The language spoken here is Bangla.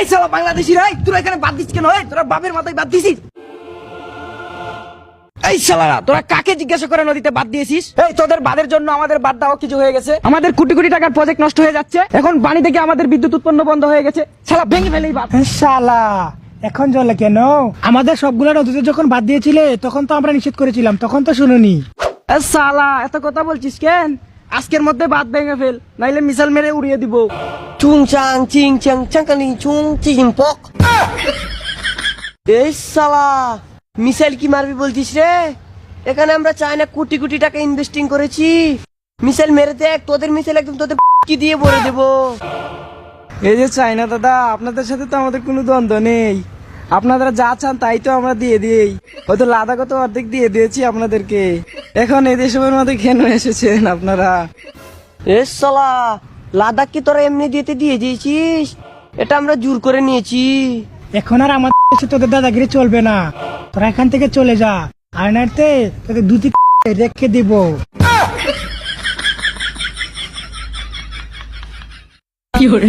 এই শালা বাংলাদেশি রে, তোরা এখানে বাদ দিস কেন? তোরা বাপের মাথায় বাদ দিছিস? এই শালারা, তোরা কাকে জিজ্ঞাসা করে নদীতে বাদ দিয়েছিস? এই তোদের বাদের জন্য আমাদের বাদ দেওয়া কিছু হয়ে গেছে। আমাদের কোটি কোটি টাকার প্রজেক্ট নষ্ট হয়ে যাচ্ছে। এখন পানি থেকে আমাদের বিদ্যুৎ উৎপন্ন বন্ধ হয়ে গেছে। শালা ভেঙে ফেলেই বাদ। শালা এখন জ্বলে কেন? আমাদের সবগুলো নদীতে যখন বাদ দিয়েছিলে তখন তো আমরা নিষেধ করেছিলাম, তখন তো শুনুনি। শালা এত কথা বলছিস কেন? আজকের মধ্যে বাদ ভেঙে ফেল, নাইলে মিসাইল মেরে উড়িয়ে দিব। চুং চাং চিং চাং চাংকানি চুং চিং পক। এই শালা মিসাইল কি মারবি বলছিস রে? এখানে আমরা চায়না কোটি কোটি টাকা ইনভেস্টিং করেছি। মিসাইল মেরে দেখ, তোদের মিসাইল একদম তোদের কি দিয়ে ভরে দেবো। এই যে চাইনা দাদা, আপনাদের সাথে তো আমাদের কোনো দ্বন্দ্ব নেই। আপনারা যা চান তাই তো আমরা দিয়ে দিই। হয়তো লাদাখও তো অর্ধেক দিয়ে দিয়েছি আপনাদেরকে। এখন এই দেশের মধ্যে কেন এসেছেন আপনারা? এ শালা লাদাখ কি তোরা এমনি দিয়ে দিয়েছিস? এটা আমরা জোর করে নিয়েছি। এখন আর আমাদের দেশে তোদের দাদাগিরি চলবে না, তোরা এখান থেকে চলে যা, আর নাইতে তোকে দুটি রেখে দিব। কি করে